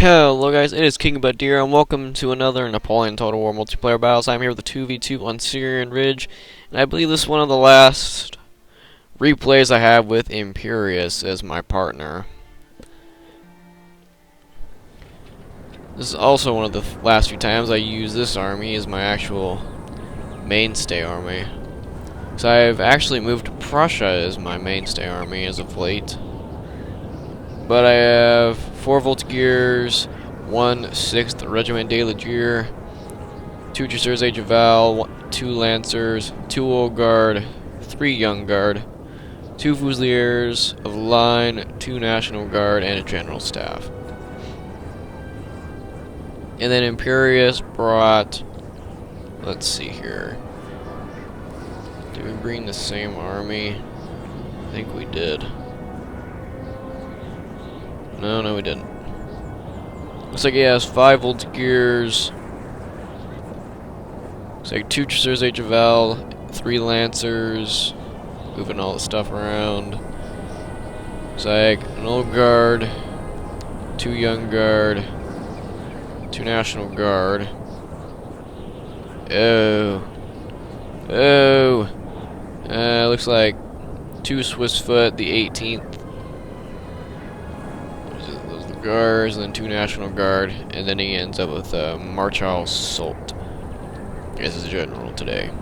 Hello guys, it is King Badir and welcome to another Napoleon Total War multiplayer battles. I'm here with the 2v2 on Syrian Ridge, and I believe this is one of the last replays I have with Imperius as my partner. This is also one of the last few times I use this army as my actual mainstay army. So I've actually moved to Prussia as my mainstay army as of late. But I have 4 Voltigeurs, 1 6th Regiment de Legere, 2 Chasseurs et Cheval, 2 Lancers, 2 Old Guard, 3 Young Guard, 2 Fusiliers of Line, 2 National Guard, and a General Staff. And then Imperius brought, let's see here, did we bring the same army? I think we did. No, we didn't. Looks like he has 5 Voltigeurs. Looks like 2 Chasseurs et Cheval, 3 Lancers, moving all the stuff around. Looks like an Old Guard, 2 Young Guard, 2 National Guard. Looks like 2 Swiss Foot, the 18th. Guards, and then 2 National Guard, and then he ends up with Marshal Soult as his general today.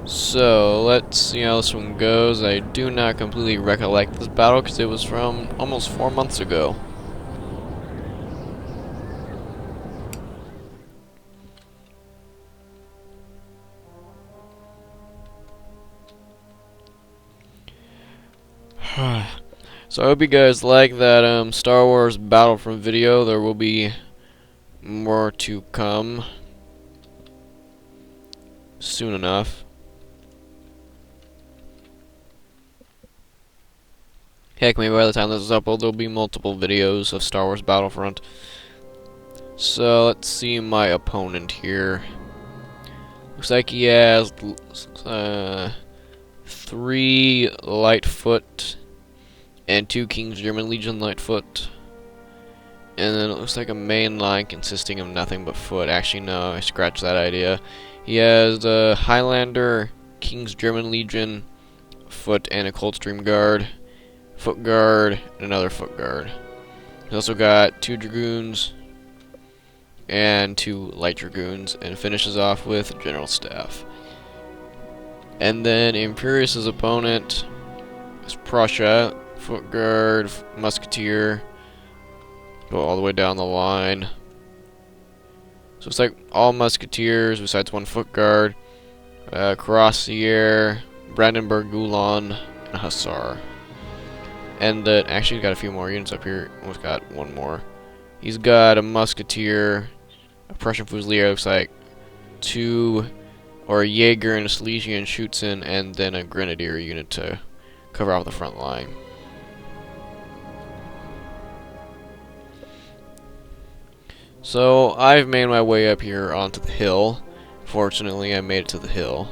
So let's see how this one goes. I do not completely recollect this battle because it was from almost 4 months ago. So I hope you guys like that Star Wars Battlefront video. There will be more to come soon enough. Heck, maybe by the time this is uploaded, there will be multiple videos of Star Wars Battlefront. So let's see my opponent here. Looks like he has 3 Lightfoot and 2 King's German Legion Lightfoot. And then it looks like a main line consisting of nothing but foot. Actually, no, I scratched that idea. He has a Highlander, King's German Legion, foot, and a Coldstream Guard, foot guard, and another foot guard. He's also got 2 Dragoons and 2 Light Dragoons, and finishes off with General Staff. And then Imperius' opponent is Prussia. Foot guard, musketeer, go all the way down the line. So it's like all musketeers besides 1 foot guard, cuirassier, Brandenburg Gulan, and a hussar. And actually, he's got a few more units up here. Almost got 1 more. He's got a musketeer, a Prussian Fusilier, looks like 2, or a Jaeger and a Silesian Schutzen, and then a grenadier unit to cover off the front line. So I've made my way up here onto the hill. Fortunately, I made it to the hill.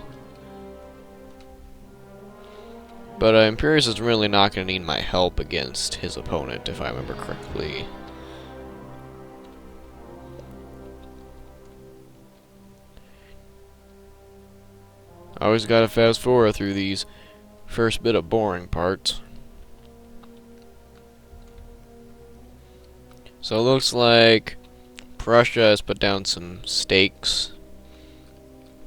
But Imperius is really not going to need my help against his opponent, if I remember correctly. I always gotta fast forward through these first bit of boring parts. So it looks like Prussia has put down some stakes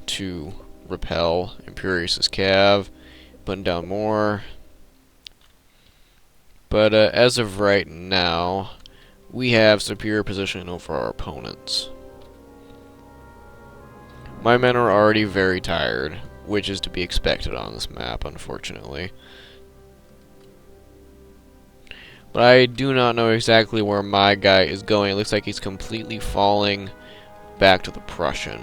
to repel Imperius' cav, putting down more. But as of right now, we have superior position over our opponents. My men are already very tired, which is to be expected on this map, unfortunately. But I do not know exactly where my guy is going. It looks like he's completely falling back to the Prussian.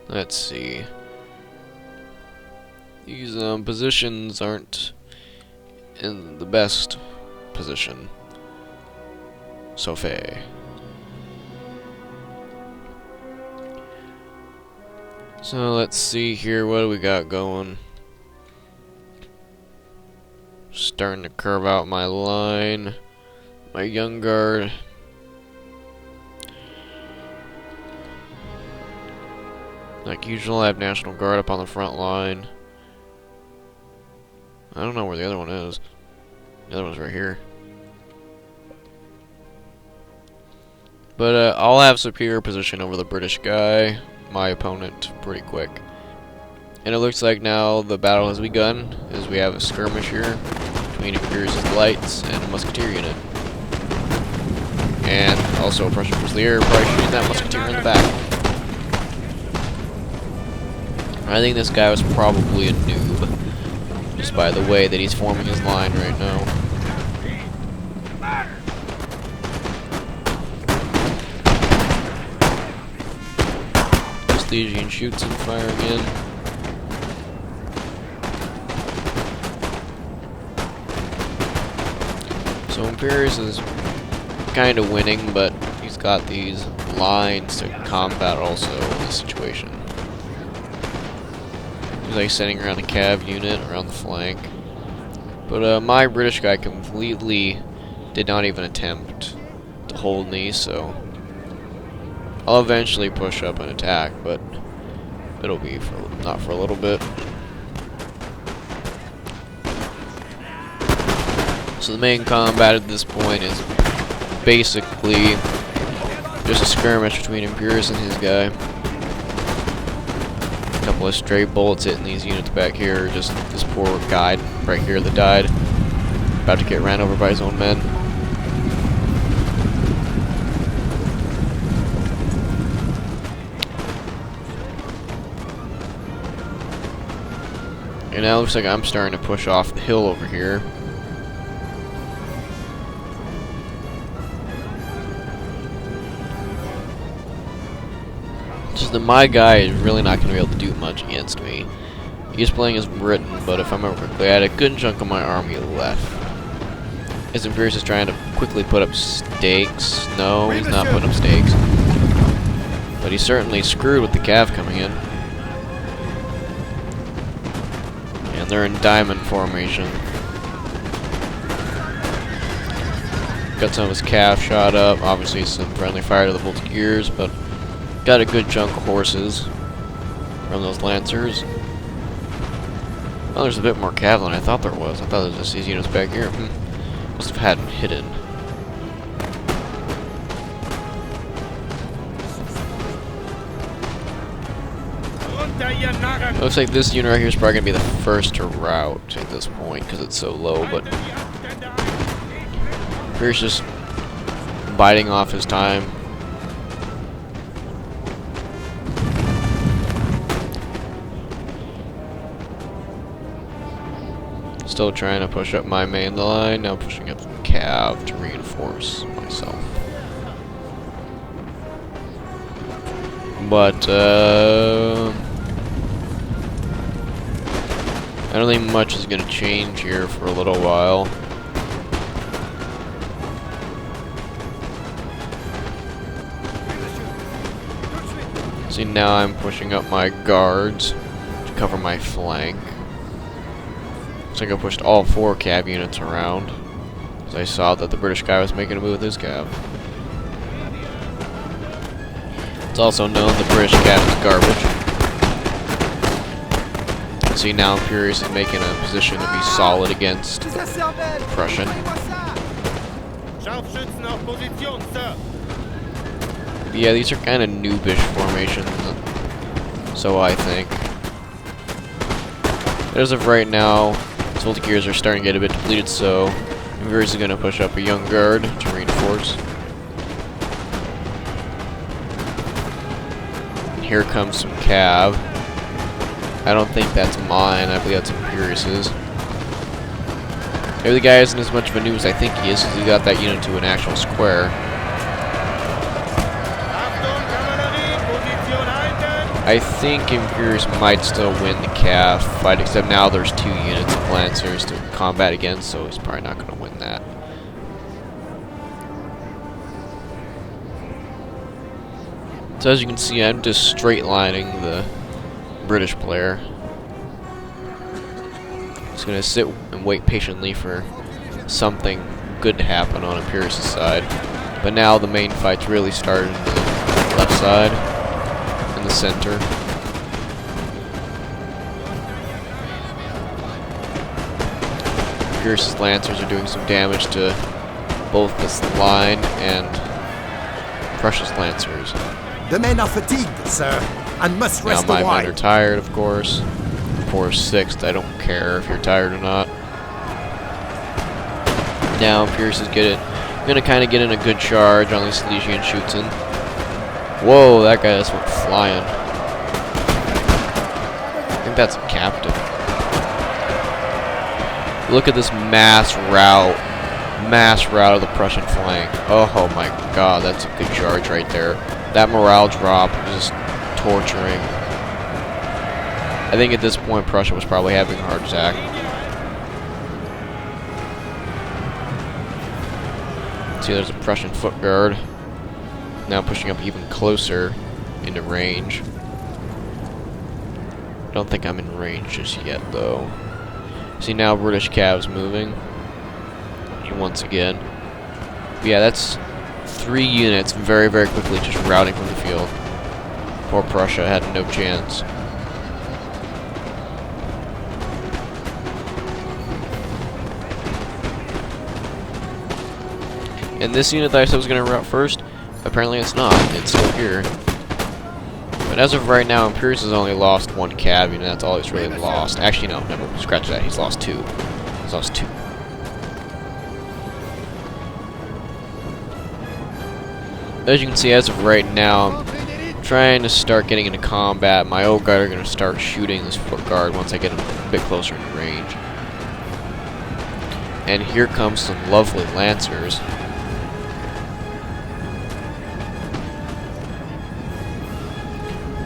Let's see. These positions aren't in the best position. Sophie. So let's see here, what do we got going? Starting to curve out my line. My young guard. Like usual, I have National Guard up on the front line. I don't know where the other one is. The other one's right here. But I'll have superior position over the British guy, my opponent, pretty quick. And it looks like now the battle has begun, as we have a skirmish here between Imperius' lights and a musketeer unit. And also a Prussian Fusilier probably shooting that musketeer in the back. I think this guy was probably a noob, just by the way that he's forming his line right now. This Legion shoots and firing in. So Imperius is kind of winning, but he's got these lines to combat also in this situation. He's like sending around a cav unit around the flank. But my British guy completely did not even attempt to hold me, so I'll eventually push up and attack, but it'll be not for a little bit. So the main combat at this point is basically just a skirmish between Imperius and his guy. A couple of stray bullets hitting these units back here. Just this poor guy right here that died. About to get ran over by his own men. And now it looks like I'm starting to push off the hill over here. Just that my guy is really not going to be able to do much against me. He's playing as Britain, but if I remember correctly, I had a good chunk of my army left. As Imperius is trying to quickly put up stakes. No, he's not putting up stakes. But he's certainly screwed with the cav coming in. And they're in diamond formation. Got some of his cav shot up. Obviously some friendly fire to the Volunteers, but got a good chunk of horses from those Lancers. Oh, there's a bit more cav than I thought there was. I thought there was just these units back here. Must have had them hidden. Looks like this unit right here is probably going to be the first to rout at this point because it's so low, but Pierce just biting off his time. Still trying to push up my main line, now pushing up some cav to reinforce myself. But, I don't think much is going to change here for a little while. See, now I'm pushing up my guards to cover my flank. Looks like I pushed all 4 cav units around, because I saw that the British guy was making a move with his cav. It's also known the British cav is garbage. See, now Imperius is making a position to be solid against Prussian. Yeah, these are kind of noobish formations, so I think. As of right now, Volunteers are starting to get a bit depleted, so Imperius is going to push up a young guard to reinforce. And here comes some cav. I don't think that's mine, I believe that's Imperius's. Maybe the guy isn't as much of a noob as I think he is, because he got that unit to an actual square. I think Imperius might still win the cav fight, except now there's 2 units of Lancers to combat against, so he's probably not going to win that. So as you can see, I'm just straight lining the British player. He's gonna sit and wait patiently for something good to happen on Imperius' side. But now the main fight's really started in the left side, in the center. Imperius' Lancers are doing some damage to both this line and Prussia's Lancers. The men are fatigued, sir, and must rest a Now my while. men are tired, of course. 4th, 6th, I don't care if you're tired or not. Now Imperius is gonna kind of get in a good charge on these Silesian shoots in. Whoa, that guy just went flying. I think that's a captive. Look at this mass rout of the Prussian flank. Oh my god, that's a good charge right there. That morale drop was just torturing. I think at this point Prussia was probably having a heart attack. See, there's a Prussian foot guard. Now pushing up even closer into range. Don't think I'm in range just yet, though. See, now British Cavs moving. Once again. But yeah, that's 3 units very, very quickly just routing from the field. Poor Prussia had no chance. And this unit that I said was going to rout first, apparently it's not. It's still here. But as of right now, Imperius has only lost 1 cav unit. That's all he's really lost. Actually, no, never. Scratch that. He's lost 2. He's lost 2. As you can see, as of right now, I'm trying to start getting into combat. My old guard are going to start shooting this foot guard once I get a bit closer in range. And here comes some lovely Lancers.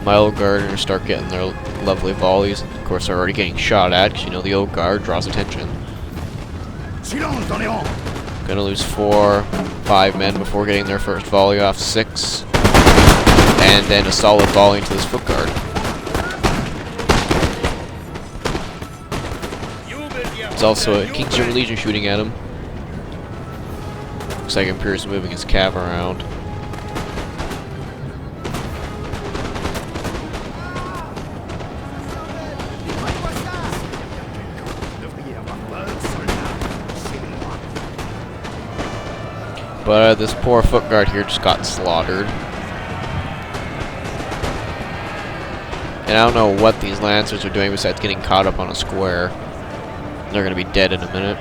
My old guard are going to start getting their lovely volleys. Of course, they're already getting shot at, because you know the old guard draws attention. Gonna lose 4, 5 men before getting their first volley off. 6. And then a solid volley into this foot guard. There's also a King's German Legion shooting at him. Looks like Imperius moving his cav around. But this poor foot guard here just got slaughtered. And I don't know what these Lancers are doing besides getting caught up on a square. They're going to be dead in a minute.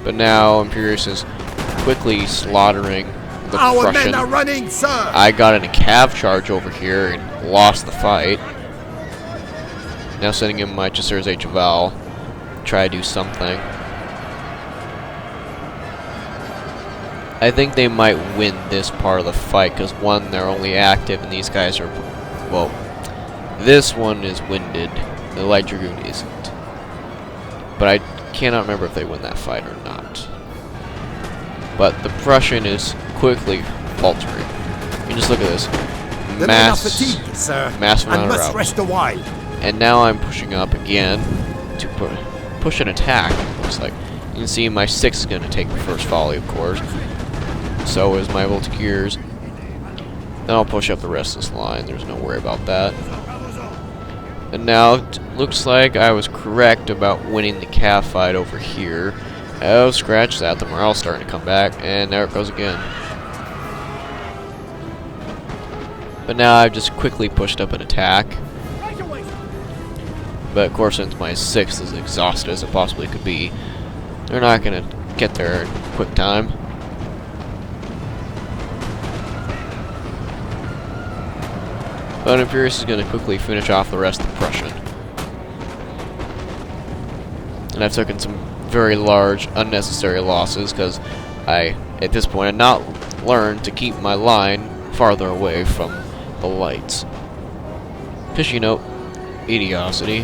But now Imperius is quickly slaughtering the Our Prussian. men are running, sir! I got in a cav charge over here and lost the fight. Now sending in my Chasseurs H. Val. Try to do something. I think they might win this part of the fight, because one, they're only active, and these guys are, well, this one is winded. The Light Dragoon isn't. But I cannot remember if they win that fight or not. But the Prussian is quickly faltering. You just look at this. The men are fatigued, sir, massive and amount of must rout. rest a while. And now I'm pushing up again to push an attack, looks like. You can see my 6 is going to take the first volley, of course. So is my Voltigeurs. Then I'll push up the rest of this line. There's no worry about that. And now it looks like I was correct about winning the cav fight over here. Oh, scratch that. The morale's starting to come back. And there it goes again. But now I've just quickly pushed up an attack. But of course, since my 6th is exhausted as it possibly could be, they're not going to get there in quick time. But Imperius is going to quickly finish off the rest of the Prussian. And I've taken some very large, unnecessary losses, because I, at this point, had not learned to keep my line farther away from the lights. Fishy note, idiocy.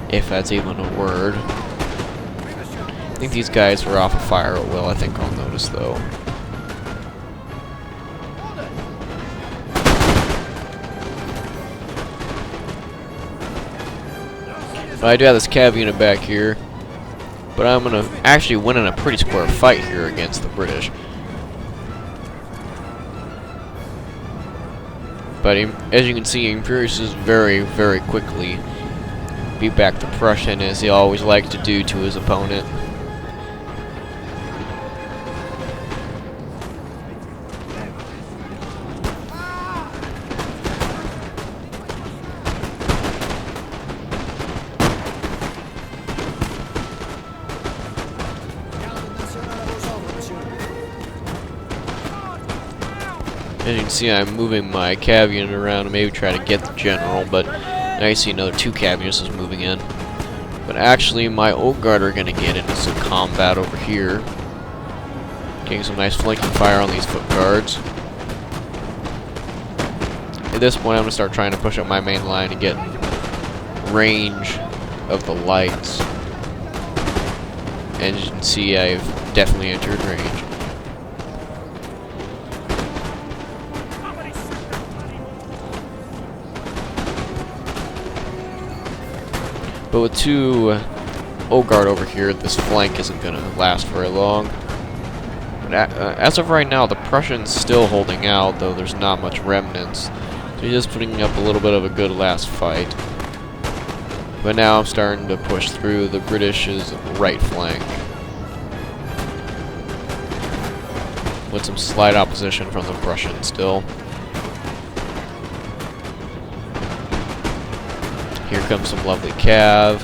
If that's even a word. I think these guys are off a fire at will. I think I'll notice, though. But I do have this cav unit back here. But I'm gonna actually win in a pretty square fight here against the British. But as you can see, Imperius is very, very quickly beat back the Prussian, as he always likes to do to his opponent. As you can see, I'm moving my cav unit around to maybe try to get the general, but now you see another 2 cav units is moving in. But actually, my old guard are going to get into some combat over here, getting some nice flanking fire on these foot guards. At this point, I'm going to start trying to push up my main line to get range of the lights. And as you can see, I've definitely entered range. But with 2 old guard over here, this flank isn't going to last very long. But as of right now, the Prussians still holding out, though there's not much remnants. So he's just putting up a little bit of a good last fight. But now I'm starting to push through the British's right flank, with some slight opposition from the Prussians still. Here comes some lovely cav.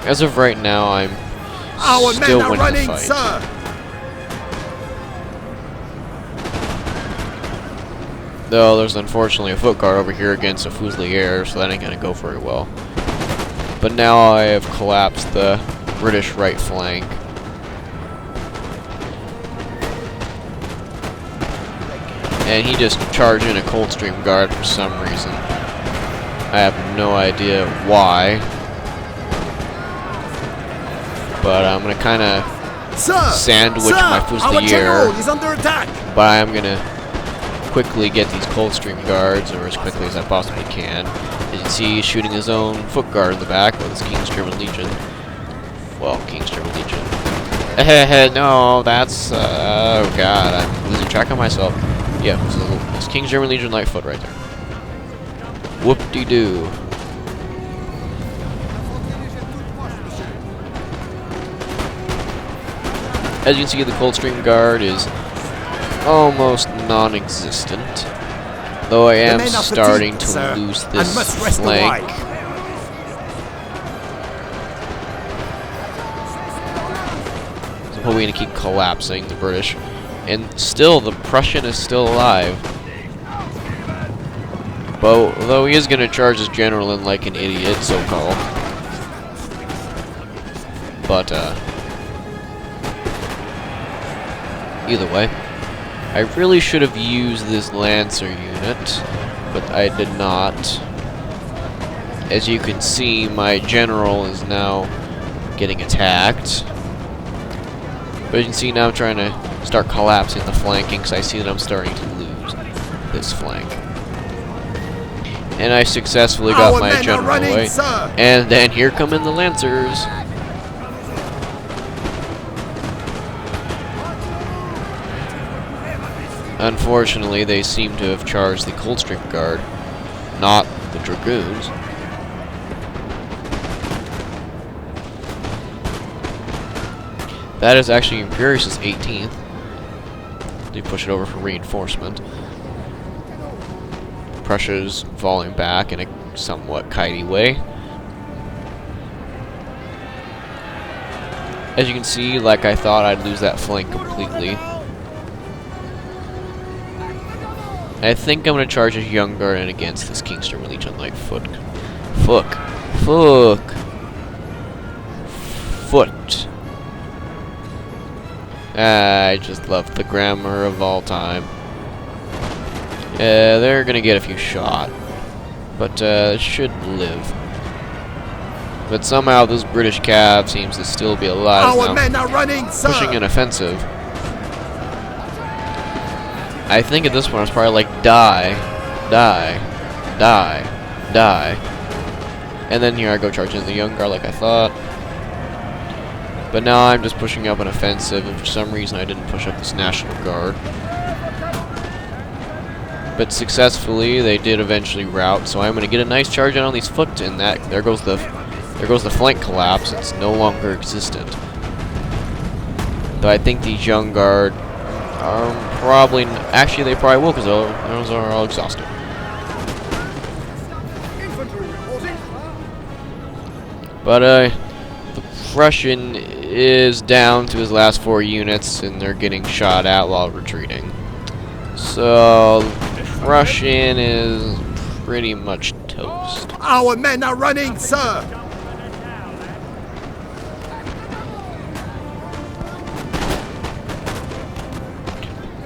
As of right now, I'm still winning the fight. Sir. Though there's unfortunately a foot guard over here against a Fusilier, so that ain't gonna go very well. But now I have collapsed the British right flank. And he just charged in a Coldstream Guard for some reason. I have no idea why. But I'm going to kind of sandwich my Fusilier. Is under attack. But I'm going to quickly get these Coldstream Guards, or as quickly as I possibly can. As you can see, he's shooting his own foot guard in the back with his King's German Legion. Well, King's German Legion. No, that's... oh god, I'm losing track of myself. Yeah, it's King's German Legion Lightfoot right there. Whoop-de-doo. As you can see, the Coldstream Guard is almost non-existent, though I am starting to lose this flank. So I'm hoping to keep collapsing the British. And still, the Prussian is still alive. But though he is going to charge his general in like an idiot, so-called. But, either way, I really should have used this Lancer unit, but I did not. As you can see, my general is now getting attacked. But you can see now I'm trying to start collapsing the flanking, because I see that I'm starting to lose this flank. And I successfully got my general away. And then here come in the Lancers. Unfortunately, they seem to have charged the Coldstream Guard, not the Dragoons. That is actually Imperius' 18th. They push it over for reinforcement. Prussia's falling back in a somewhat kitey way. As you can see, like I thought, I'd lose that flank completely. I think I'm going to charge a Young Guard in against this King's German Legion Lightfoot. Foot. I just love the grammar of all time. They're gonna get a few shot, but should live. But somehow this British cav seems to still be alive now. Our men are running, sir. Pushing an offensive. I think at this point it's probably like die. Die. Die. Die. And then here I go charging the Young Guard like I thought. But now I'm just pushing up an offensive, and for some reason I didn't push up this National Guard. But successfully, they did eventually rout, so I'm going to get a nice charge in on these foot, and there goes the flank collapse. It's no longer existent. Though I think these Young Guard are probably... Actually, they probably will, because those are all exhausted. But, the Prussian is down to his last 4 units, and they're getting shot at while retreating. So, the Prussian is pretty much toast. Our men are running, sir!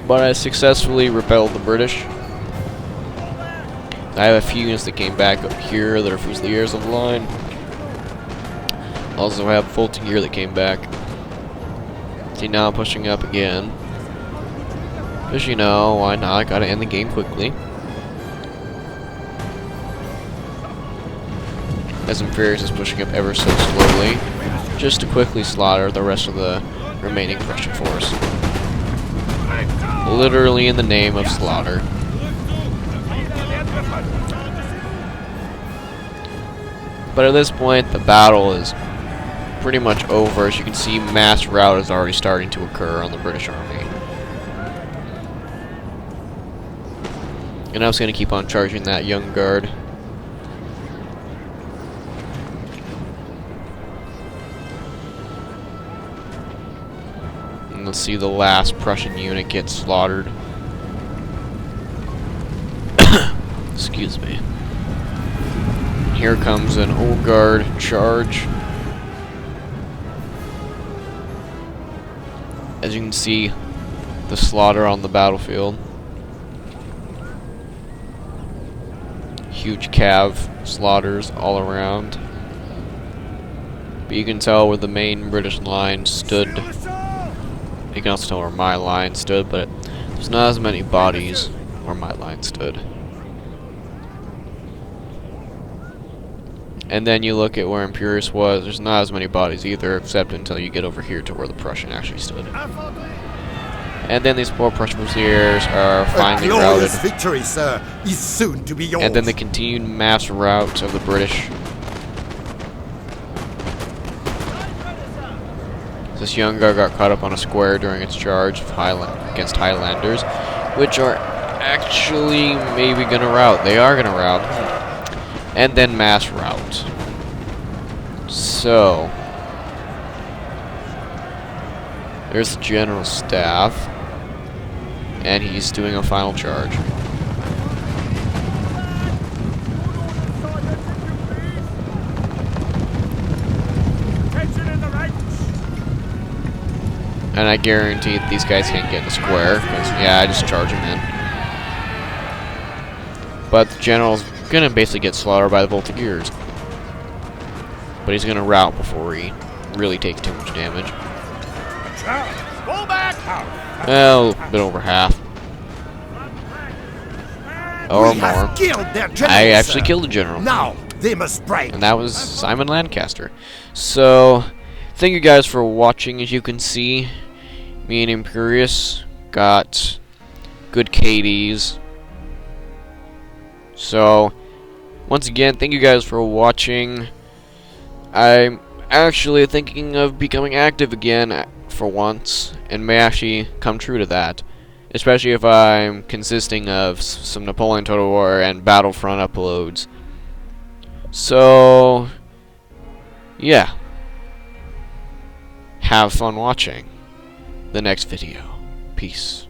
But I successfully repelled the British. I have a few units that came back up here that are Fusiliers of the line. Also, I have Voltigeur that came back. See, now I'm pushing up again. Because, you know, why not? I gotta end the game quickly. As Imperius is pushing up ever so slowly, just to quickly slaughter the rest of the remaining Prussian force. Literally in the name of slaughter. But at this point, the battle is pretty much over. As you can see, mass rout is already starting to occur on the British Army. And I was going to keep on charging that Young Guard. And let's see the last Prussian unit get slaughtered. Excuse me. Here comes an Old Guard charge. As you can see, the slaughter on the battlefield. Huge cav slaughters all around. But you can tell where the main British line stood. You can also tell where my line stood, but there's not as many bodies where my line stood. And then you look at where Imperius was, there's not as many bodies either, except until you get over here to where the Prussian actually stood. And then these poor Prussian Fusiliers are finally routed. Victory, sir, is soon to be yours. And then the continued mass rout of the British. This Young Guard got caught up on a square during its charge of against Highlanders, which are actually maybe gonna rout. They are gonna rout. And then mass rout. So, there's the General Staff, and he's doing a final charge. And I guarantee these guys can't get in a square, because, yeah, I just charge them in. But the General's gonna basically get slaughtered by the Voltigeurs. But he's gonna rout before he really takes too much damage. Well, a bit over half. Or more. I actually killed the General. Now they must break. And that was Simon Lancaster. So, thank you guys for watching. As you can see, me and Imperius got good KDs. So, once again, thank you guys for watching. I'm actually thinking of becoming active again for once, and may actually come true to that. Especially if I'm consisting of some Napoleon Total War and Battlefront uploads. So, yeah. Have fun watching the next video. Peace.